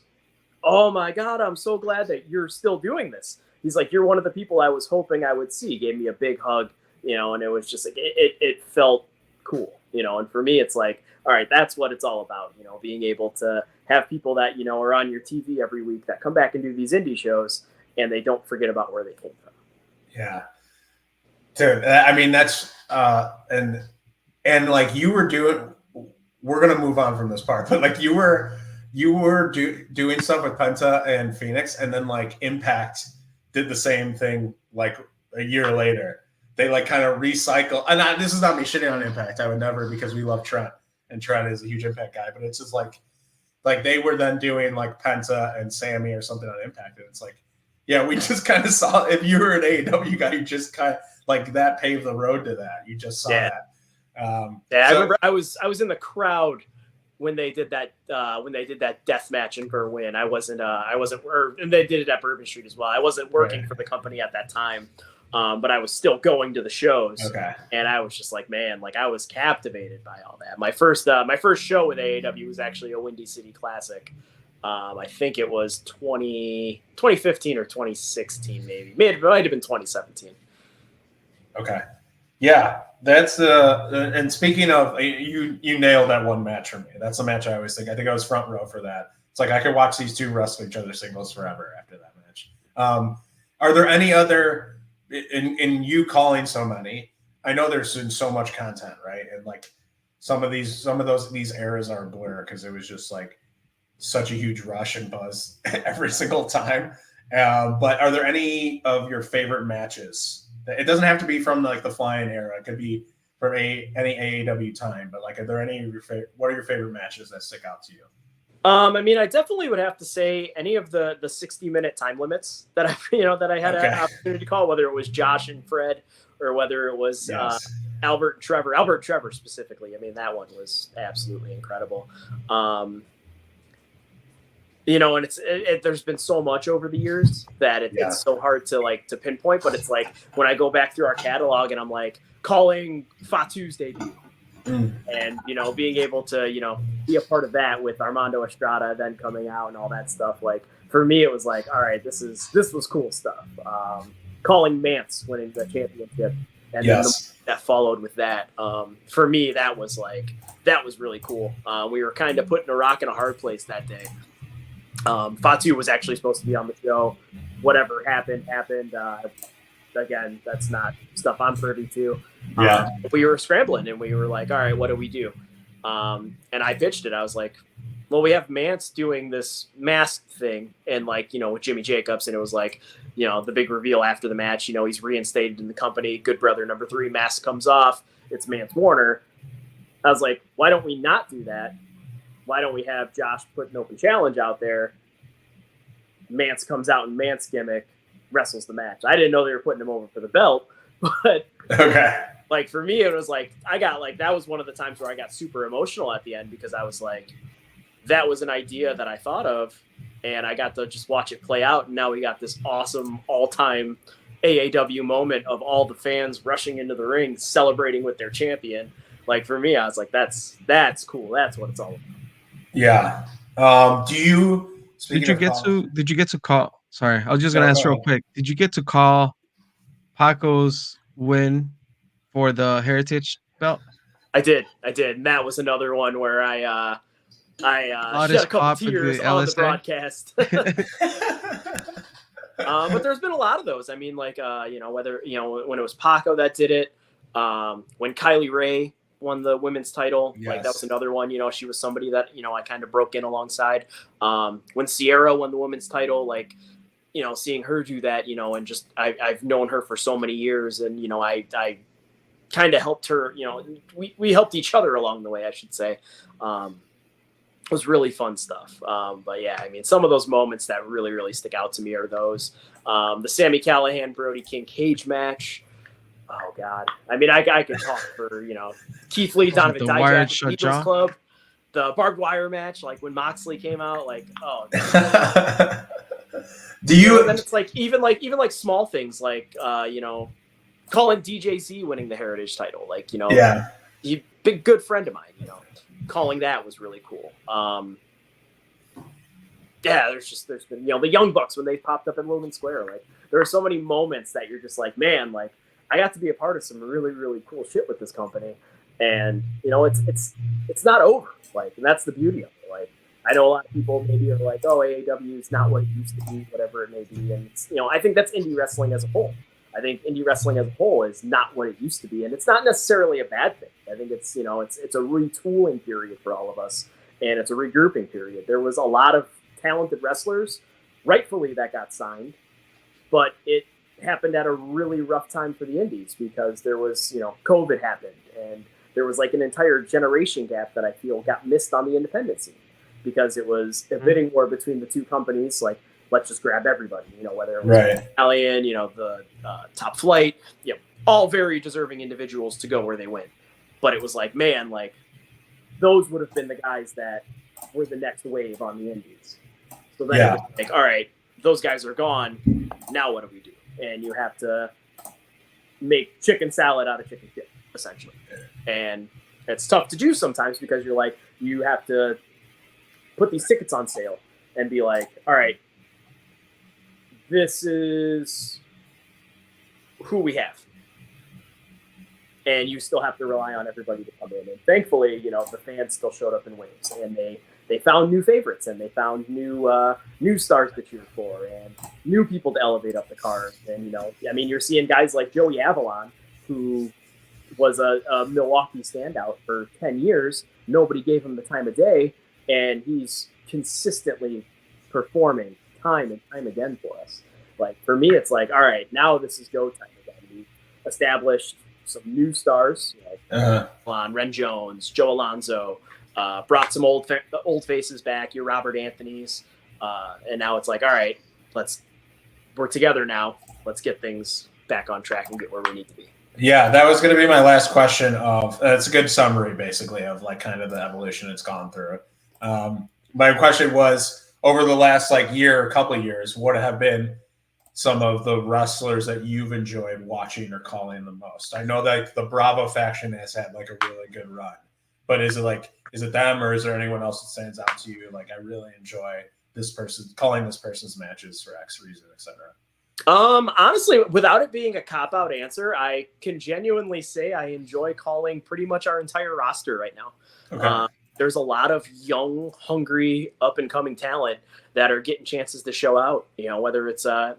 oh my God, I'm so glad that you're still doing this. He's like, you're one of the people I was hoping I would see. He gave me a big hug, and it was just like, it felt cool, and for me, it's like, all right, that's what it's all about, being able to have people that, are on your TV every week that come back and do these indie shows and they don't forget about where they came from. Yeah. Dude, I mean, that's, and like you were doing, we're going to move on from this part, but like you were doing stuff with Penta and Phoenix, and then like Impact did the same thing like a year later. They like kind of recycle, and this is not me shitting on Impact. I would never, because we love Trent, and Trent is a huge Impact guy, but it's just like they were then doing like Penta and Sammy or something on Impact, and it's like, yeah, we just kind of saw, if you were an AEW guy, you just kind of like that paved the road to that. You just saw that. I remember I was in the crowd when they did that death match in Berwyn. And they did it at Bourbon Street as well. I wasn't working for the company at that time, but I was still going to the shows. Okay. And I was just like, man, like I was captivated by all that. My first show with AAW was actually a Windy City Classic. I think it was 2015 or 2016, maybe. It might have been 2017. Okay. Yeah, that's and speaking of, you nailed that one match for me. That's the match I always think. I think I was front row for that. It's like I could watch these two wrestle each other singles forever after that match. Are there any other, in you calling so many, I know there's been so much content, right? And like some of these eras are a blur because it was just like such a huge rush and buzz every single time. But are there any of your favorite matches? It doesn't have to be from like the Flying era. It could be from any AAW time. But like, are there any of your what are your favorite matches that stick out to you? I mean, I definitely would have to say any of the 60-minute time limits that I had an opportunity to call, whether it was Josh and Fred or whether it was Albert and Trevor. Albert and Trevor specifically. I mean, that one was absolutely incredible. And there's been so much over the years that it's so hard to pinpoint. But it's like when I go back through our catalog and I'm like calling Fatu's debut, and being able to be a part of that with Armando Estrada then coming out and all that stuff. Like for me, it was like, all right, this was cool stuff. Calling Mance winning the championship, and then that followed with that. For me, that was really cool. We were kind of put in a rock and a hard place that day. Fatu was actually supposed to be on the show. Whatever happened. Again, that's not stuff I'm privy to. We were scrambling and we were like, all right, what do we do? And I pitched it. I was like, well, we have Mance doing this mask thing and with Jimmy Jacobs. And it was like, the big reveal after the match, he's reinstated in the company. Good brother number 3 mask comes off. It's Mance Warner. I was like, why don't we not do that? Why don't we have Josh put an open challenge out there? Mance comes out in Mance gimmick, wrestles the match. I didn't know they were putting him over for the belt, but for me, it was like, that was one of the times where I got super emotional at the end because I was like, that was an idea that I thought of and I got to just watch it play out. And now we got this awesome all-time AAW moment of all the fans rushing into the ring, celebrating with their champion. Like, for me, I was like, that's cool. That's what it's all about. Yeah. Do you? Did you get to call? Sorry, I was just gonna No, ask go real ahead. quick. Did you get to call Paco's win for the Heritage belt? I did. And that was another one where I shed Loudest a couple pop for tears the on the LSA? broadcast. But there's been a lot of those. I mean, like, whether, when it was Paco that did it, when Kylie Ray won the women's title, like that was another one. She was somebody that, I kind of broke in alongside. When Sierra won the women's title, like, seeing her do that, and just I've known her for so many years, and I kind of helped her. We helped each other along the way, I should say. It was really fun stuff. But yeah, I mean, some of those moments that really, really stick out to me are those. The Sami Callihan, Brody King cage match. Oh, God. I mean, I could talk for, Keith Lee, Donovan The wired Dijak, shut Eagles jaw? Club, the barbed wire match, like when Moxley came out, like, oh. Do you? And then it's like, even small things like, calling DJZ winning the Heritage title. Like, Yeah. he big, good friend of mine, calling that was really cool. Yeah, there's been, the Young Bucks when they popped up in Logan Square. Like, there are so many moments that you're just like, man, like, I got to be a part of some really, really cool shit with this company. And, it's not over. Like, and that's the beauty of it. Like, I know a lot of people maybe are like, oh, AAW is not what it used to be, whatever it may be. And, I think that's indie wrestling as a whole. I think indie wrestling as a whole is not what it used to be. And it's not necessarily a bad thing. I think it's, it's a retooling period for all of us. And it's a regrouping period. There was a lot of talented wrestlers, rightfully, that got signed. But it happened at a really rough time for the indies because there was, COVID happened. And there was like an entire generation gap that I feel got missed on the independent scene because it was a bidding war between the two companies. Like, let's just grab everybody, whether it was Alien, the Top Flight, all very deserving individuals to go where they went. But it was like, man, like those would have been the guys that were the next wave on the indies. So then it was like, all right, those guys are gone. Now what do we do? And you have to make chicken salad out of chicken shit, essentially. And it's tough to do sometimes because you're like, you have to put these tickets on sale and be like, all right, this is who we have. And you still have to rely on everybody to come in. And thankfully, the fans still showed up in waves, and they found new favorites, and they found new stars to cheer for, and new people to elevate up the card. And I mean, you're seeing guys like Joey Avalon, who was a Milwaukee standout for 10 years. Nobody gave him the time of day, and he's consistently performing time and time again for us. Like, for me, it's like, all right, now this is go time again. We established some new stars, Ren Jones, Joe Alonzo, brought some old faces back, your Robert Anthony's, and now it's like, all right, we're together now. Let's get things back on track and get where we need to be. Yeah, that was going to be my last question. It's a good summary, basically, of like kind of the evolution it's gone through. My question was, over the last couple of years, what have been some of the wrestlers that you've enjoyed watching or calling the most? I know that the Bravo faction has had like a really good run, but is it them, or is there anyone else that stands out to you? Like, I really enjoy this person, calling this person's matches for X reason, etc. Honestly, without it being a cop-out answer, I can genuinely say I enjoy calling pretty much our entire roster right now. Okay. There's a lot of young, hungry, up-and-coming talent that are getting chances to show out, whether it's, and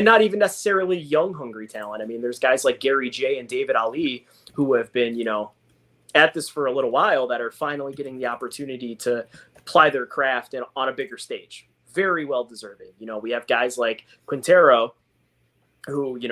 not even necessarily young, hungry talent. I mean, there's guys like Gary J and David Ali who have been, at this for a little while that are finally getting the opportunity to apply their craft on a bigger stage. Very well deserving. We have guys like Quintero, who, he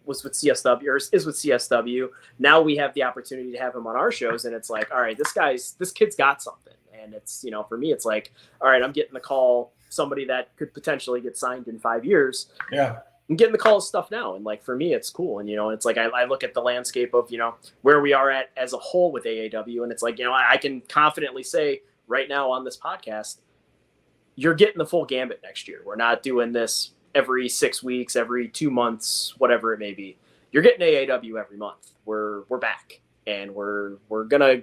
was with CSW or is with CSW. Now we have the opportunity to have him on our shows. And it's like, all right, this kid's got something. And it's, for me, it's like, all right, I'm getting the call, somebody that could potentially get signed in 5 years. Yeah. I'm getting the call stuff now. And like, for me, it's cool. And, it's like, I look at the landscape of, where we are at as a whole with AAW. And it's like, I can confidently say right now on this podcast, you're getting the full gambit next year. We're not doing this every 6 weeks, every 2 months, whatever it may be. You're getting AAW every month. We're back, and we're gonna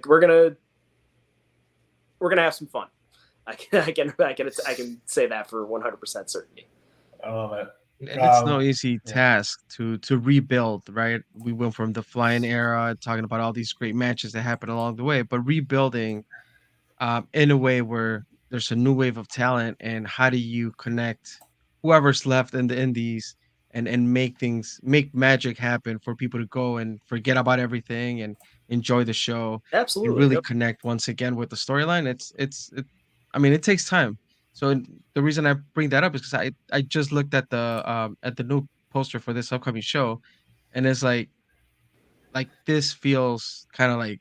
have some fun. I can say that for 100% certainty. I love it. And it's no easy task to rebuild, right? We went from the flying era, talking about all these great matches that happened along the way, but rebuilding in a way where there's a new wave of talent, and how do you connect whoever's left in the indies and make magic happen for people to go and forget about everything and enjoy the show and Absolutely. really connect once again with the storyline. I mean, it takes time. So the reason I bring that up is because I just looked at the new poster for this upcoming show, and it's like this feels kind of like,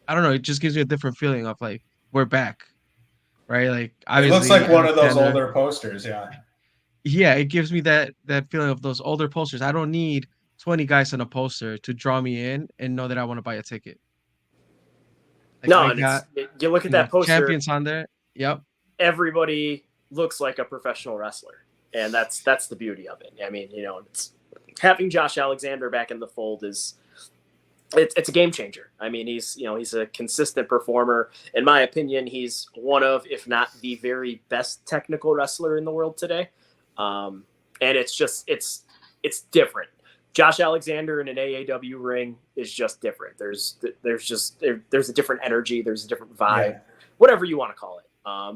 I don't know, it just gives me a different feeling of like we're back, right? Like It looks obviously like one of those Alexander, older posters. Yeah. yeah, it gives me that feeling of those older posters. I don't need 20 guys on a poster to draw me in and know that I want to buy a ticket. Like No, I and got, you look at that poster, champions on there. Yep. everybody looks like a professional wrestler, and that's the beauty of it. I mean, it's having Josh Alexander back in the fold is it's a game changer. I mean, he's a consistent performer. In my opinion, he's one of, if not the very best technical wrestler in the world today. And it's different. Josh Alexander in an AAW ring is just different. There's a different energy. There's a different vibe, whatever you want to call it.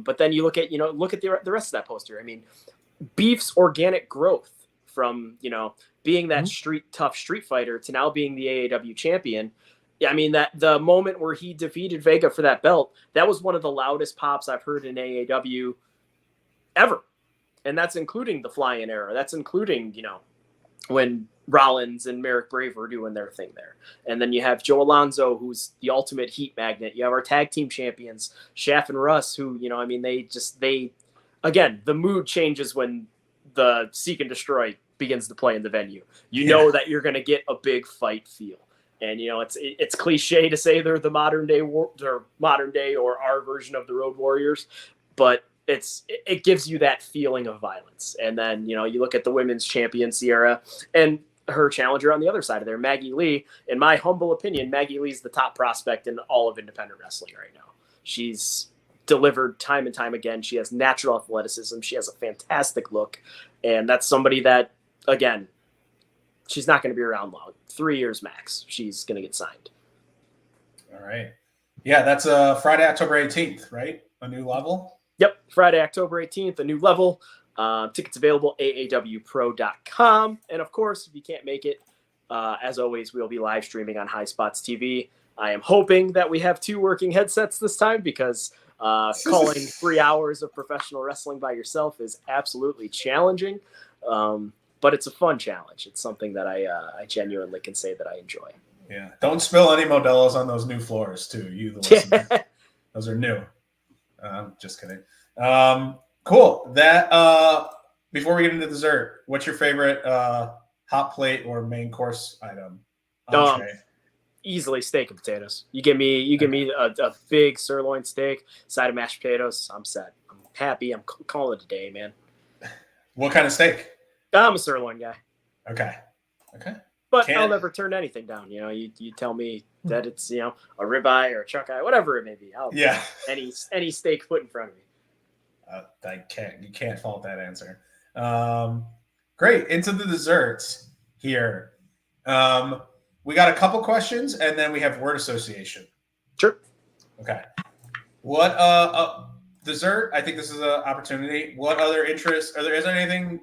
But then you look at the rest of that poster. I mean, Beef's organic growth from, being that tough street fighter to now being the AAW champion. I mean, that the moment where he defeated Vega for that belt, that was one of the loudest pops I've heard in AAW ever. And that's including the fly-in era. That's including, when Rollins and Merrick Brave were doing their thing there. And then you have Joe Alonzo, who's the ultimate heat magnet. You have our tag team champions, Shaft and Russ, who, again, the mood changes when the Seek and Destroy begins to play in the venue. You know that you're going to get a big fight feel. And, it's cliche to say they're the modern day or our version of the Road Warriors, but it gives you that feeling of violence. And then, you look at the women's champion, Sierra, and her challenger on the other side of there, Maggie Lee. In my humble opinion, Maggie Lee's the top prospect in all of independent wrestling right now. She's delivered time and time again. She has natural athleticism. She has a fantastic look. And that's somebody that, again, she's not going to be around long. 3 years max. She's going to get signed. All right. Yeah, that's Friday, October 18th, right? A new level? Yep, Friday, October 18th, a new level. Tickets available, aawpro.com. And, of course, if you can't make it, as always, we'll be live streaming on High Spots TV. I am hoping that we have 2 working headsets this time because calling 3 hours of professional wrestling by yourself is absolutely challenging. But it's a fun challenge. It's something that I genuinely can say that I enjoy. Yeah. Don't spill any Modelo's on those new floors, too. You, the listener. Those are new. Just kidding. Cool. That before we get into dessert, what's your favorite hot plate or main course item? Easily steak and potatoes. You give me a big sirloin steak, side of mashed potatoes. I'm set. I'm happy. I'm calling it a day, man. What kind of steak? I'm a sirloin guy. Okay. But I'll never turn anything down. You tell me that it's a ribeye or a chuck eye, whatever it may be. Any steak put in front of me. You can't fault that answer. Great. Into the desserts here. We got a couple questions and then we have word association. Sure. Okay. What dessert? I think this is an opportunity. What other interests? Is there anything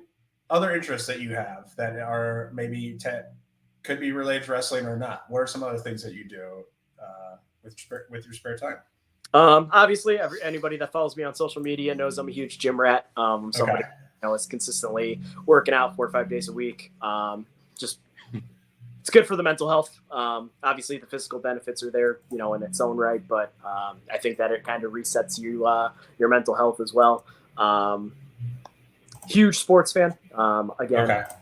other interests that you have that are maybe could be related to wrestling or not? What are some other things that you do with your spare time? Obviously, anybody that follows me on social media knows I'm a huge gym rat. Somebody is consistently working out 4 or 5 days a week. It's good for the mental health. Obviously, the physical benefits are there, in its own right. But I think that it kind of resets your mental health as well. Huge sports fan.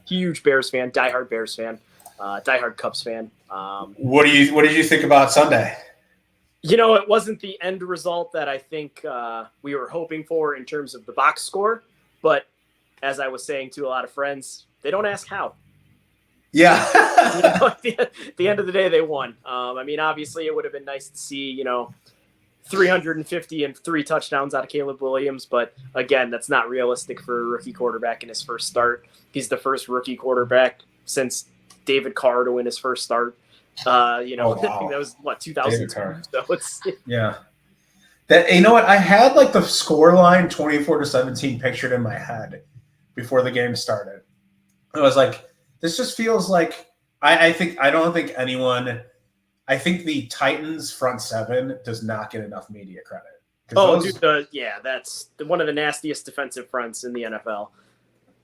Huge Bears fan, diehard Bears fan, diehard Cubs fan. What did you think about Sunday? It wasn't the end result that I think we were hoping for in terms of the box score. But as I was saying to a lot of friends, they don't ask how. Yeah. At the end of the day, they won. Obviously, it would have been nice to see, 350 and 3 touchdowns out of Caleb Williams. But again, that's not realistic for a rookie quarterback in his first start. He's the first rookie quarterback since David Carr to win his first start. Wow. I think that was 2000. So it's yeah. That, you know what? I had like the score line 24-17 pictured in my head before the game started. I was like, this just feels like I think the Titans front seven does not get enough media credit. That's one of the nastiest defensive fronts in the NFL.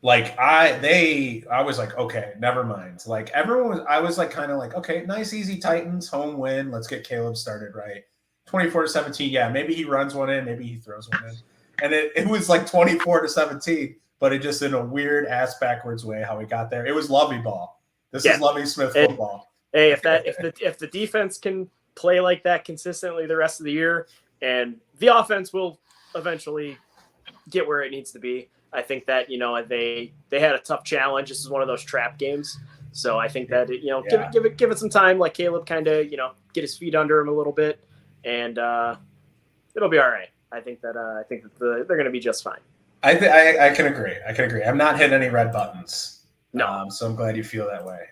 Like I was like, okay, never mind. Like I was like kind of like, okay, nice, easy Titans, home win. Let's get Caleb started right. 24-17. Yeah, maybe he runs one in, maybe he throws one in. And it was like 24-17, but it just in a weird ass backwards way how he got there. It was Lovey ball. This is Lovey Smith football. Hey, if the defense can play like that consistently the rest of the year, and the offense will eventually get where it needs to be. I think that they had a tough challenge. This is one of those trap games, so I think that give it some time. Like Caleb, kind of get his feet under him a little bit, and it'll be all right. I think that they're going to be just fine. I can agree. I'm not hitting any red buttons. No, so I'm glad you feel that way.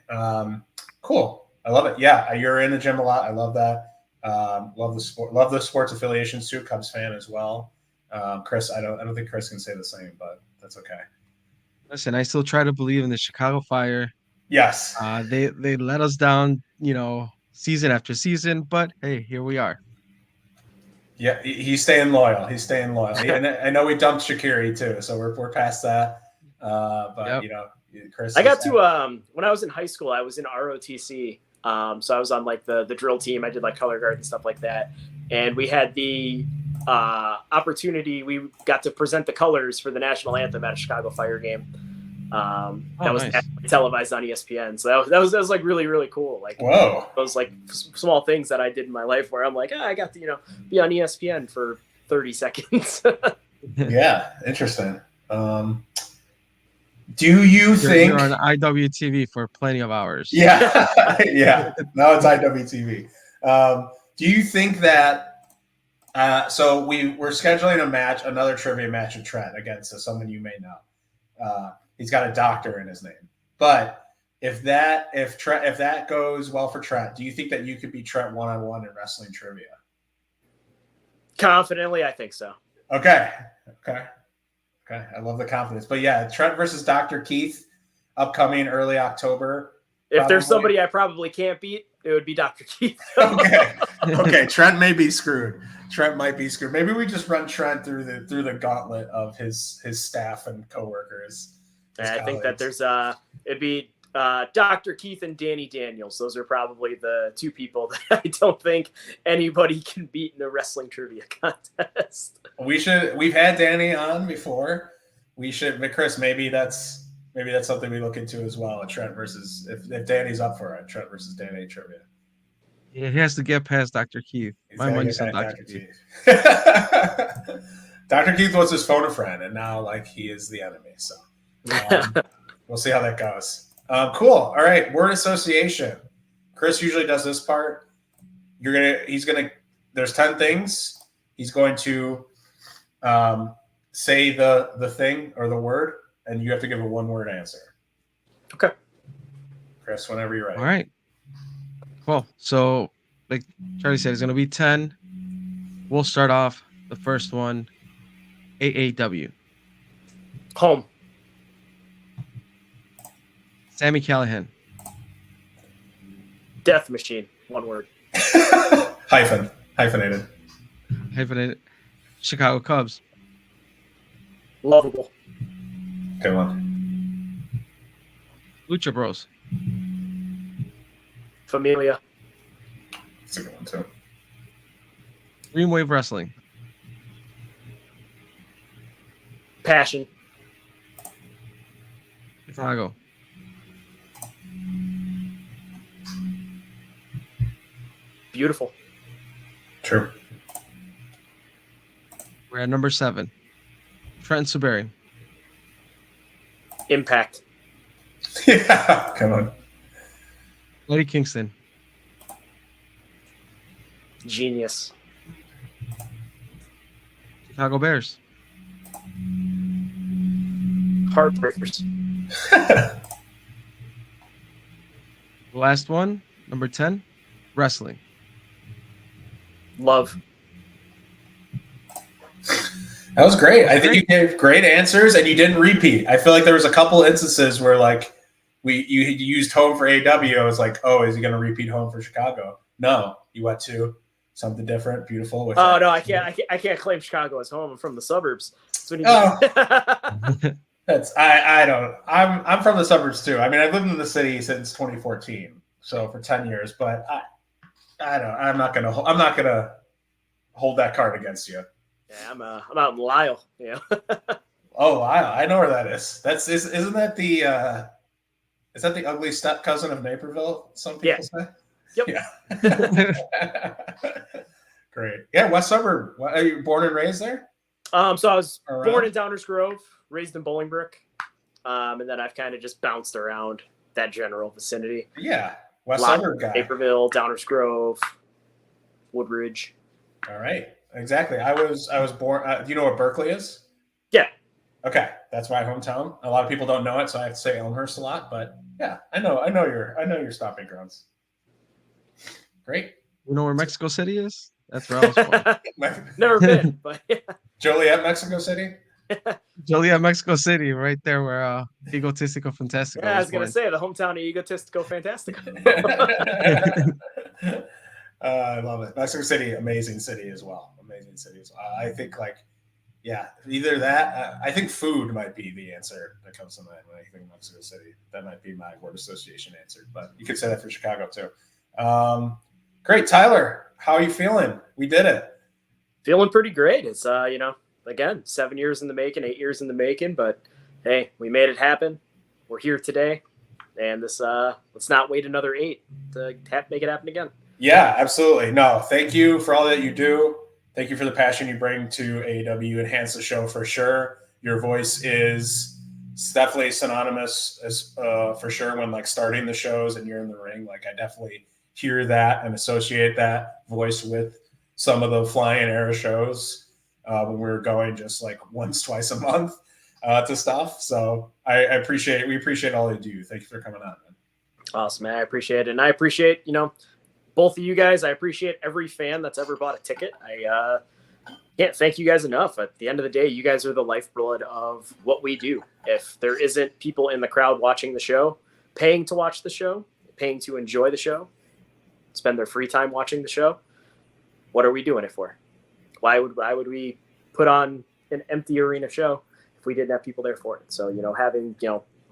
Cool. I love it. Yeah, you're in the gym a lot. I love that. Love the sport. Love the sports affiliations too. Cubs fan as well. Chris, I don't think Chris can say the same, but that's okay. Listen, I still try to believe in the Chicago Fire. Yes. They let us down, season after season, but hey, here we are. Yeah, he's staying loyal. And I know we dumped Shaqiri too, so we're past that. But Chris. I got to when I was in high school, I was in ROTC. So I was on like the drill team. I did like color guard and stuff like that, and we had the opportunity. We got to present the colors for the national anthem at a Chicago Fire game. That was nice. Televised on ESPN. So that was like really, really cool. Like, whoa, those like small things that I did in my life where I'm like, I got to be on ESPN for 30 seconds. Yeah, interesting. Do you think you're on IWTV for plenty of hours? Yeah, yeah. Now it's IWTV. Do you think that? So we're scheduling another trivia match with Trent against someone you may know. He's got a doctor in his name. But if that goes well for Trent, do you think that you could beat Trent one-on-one in wrestling trivia? Confidently, I think so. Okay. I love the confidence. But yeah, Trent versus Dr. Keith, upcoming early October. If there's somebody I probably can't beat, it would be Dr. Keith. Okay. Trent may be screwed. Maybe we just run Trent through the gauntlet of his staff and coworkers. I think that there's it'd be Dr. Keith and Danny Daniels. Those are probably the two people that I don't think anybody can beat in a wrestling trivia contest. We've had Danny on before. But Chris, maybe that's something we look into as well. Trent versus if Danny's up for it, Trent versus Danny trivia. Yeah, he has to get past Dr. Keith. My money's on Dr. Keith. Dr. Keith was his phone a friend, and now he is the enemy. So we'll see how that goes. Cool. All right. Word association. Chris usually does this part. There's 10 things. He's going to say the thing or the word, and you have to give a one-word answer. Okay. Chris, whenever you're ready. All right. Cool. So, like Charlie said, it's going to be 10. We'll start off the first one. AAW. Home. Sammy Callahan. Death Machine. One word. Hyphenated. Chicago Cubs. Lovable. Good one. Lucha Bros. Familia. That's a good one too. Dreamwave Wrestling. Passion. Chicago. Beautiful. True. We're at number 7. Trent Suberry. Impact. Yeah, come on. Eddie Kingston. Genius. Chicago Bears. Heartbreakers. The last one, number 10, wrestling. Love. That was great. I think you gave great answers and you didn't repeat. I feel like there was a couple instances where like you used home for AW. I was like, oh, is he going to repeat home for Chicago? No, you went to something different, beautiful. Oh no, I can't claim Chicago as home. I'm from the suburbs. That's what I'm from the suburbs too. I mean, I've lived in the city since 2014, so for 10 years. But I'm not gonna hold that card against you. Yeah, I'm out in Lisle. Yeah. Oh, I know where that is. Isn't that the is that the ugly step cousin of Naperville? Some people say. Yep. Yeah. Great. Yeah, West Suburb. Are you born and raised there? So I was born in Downers Grove, raised in Bolingbrook, and then I've kind of just bounced around that general vicinity. Yeah, West Suburb guy. Naperville, Downers Grove, Woodridge. All right, exactly. I was born. Do you know what Berkeley is? Yeah. Okay, that's my hometown. A lot of people don't know it, so I have to say Elmhurst a lot. But yeah, I know your stopping grounds. Great. You know where Mexico City is? That's where I was born. Never been, but yeah. Joliet, Mexico City. Joliet, Mexico City, right there where Egotistico Fantastico. Yeah, I was gonna say the hometown of Egotistico Fantastico. I love it. Mexico City, amazing city as well. I think either that. I think food might be the answer that comes to mind when I think Mexico City. That might be my word association answer, but you could say that for Chicago too. Great, Tyler. How are you feeling? We did it. Feeling pretty great. It's again, 7 years in the making, 8 years in the making, but hey, we made it happen. We're here today, and this let's not wait another 8 to make it happen again. Yeah, absolutely. No, thank you for all that you do. Thank you for the passion you bring to AEW. You enhance the show for sure. Your voice is definitely synonymous as for sure when like starting the shows and you're in the ring. Like I definitely hear that and associate that voice with some of the flying era shows when we were going just like once, twice a month to stuff. So we appreciate all you do. Thank you for coming on, man. Awesome, man. I appreciate it. And I appreciate, both of you guys. I appreciate every fan that's ever bought a ticket. I can't thank you guys enough. At the end of the day, you guys are the lifeblood of what we do. If there isn't people in the crowd watching the show, paying to watch the show, paying to enjoy the show, spend their free time watching the show, what are we doing it for? Why would we put on an empty arena show if we didn't have people there for it? So, having,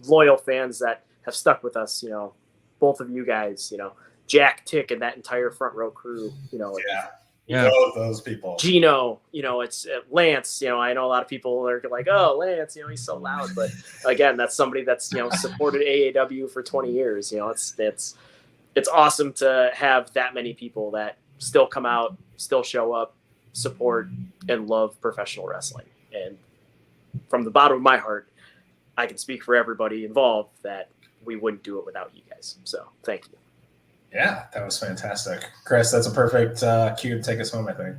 loyal fans that have stuck with us, both of you guys, Jack, Tick, and that entire front row crew, Yeah. Those people. Gino, it's Lance. I know a lot of people are like, "Oh, Lance, he's so loud." But again, that's somebody that's supported AAW for 20 years. It's awesome to have that many people that still come out, still show up, support, and love professional wrestling. And from the bottom of my heart, I can speak for everybody involved that we wouldn't do it without you guys. So thank you. Yeah, that was fantastic. Chris, that's a perfect cue to take us home, I think.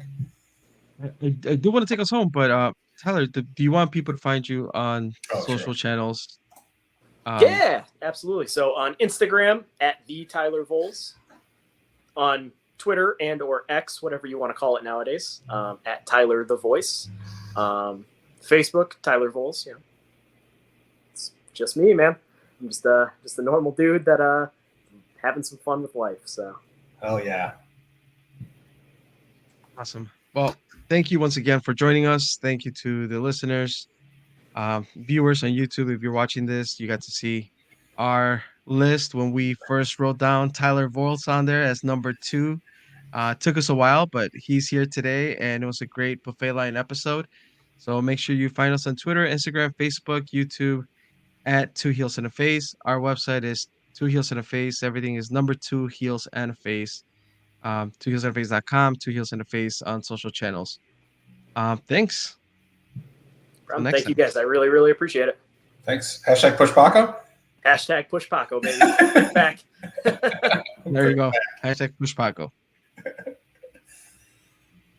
I do want to take us home, but Tyler, do you want people to find you on social channels? Yeah, absolutely. So on Instagram at the Tyler Volz, on Twitter and or X, whatever you want to call it nowadays, at Tyler the Voice, Facebook Tyler Volz. It's just me, man. I'm just a normal dude that having some fun with life. So, oh yeah, awesome. Well, thank you once again for joining us. Thank you to the listeners, viewers on YouTube. If you're watching this, you got to see our list when we first wrote down Tyler Volz on there as number 2. Took us a while, but he's here today, and it was a great buffet line episode. So make sure you find us on Twitter, Instagram, Facebook, YouTube at 2 Heels and a Face. Our website is 2 Heels and a Face. Everything is number 2 Heels and a Face. twoheelsintheface.com, Two Heels in the Face on social channels. Thanks. Till next Thank you time. guys. I really, really appreciate it. Thanks. Hashtag push Paco. Hashtag push Paco, baby. Bring it back. There you go. Hashtag push Paco.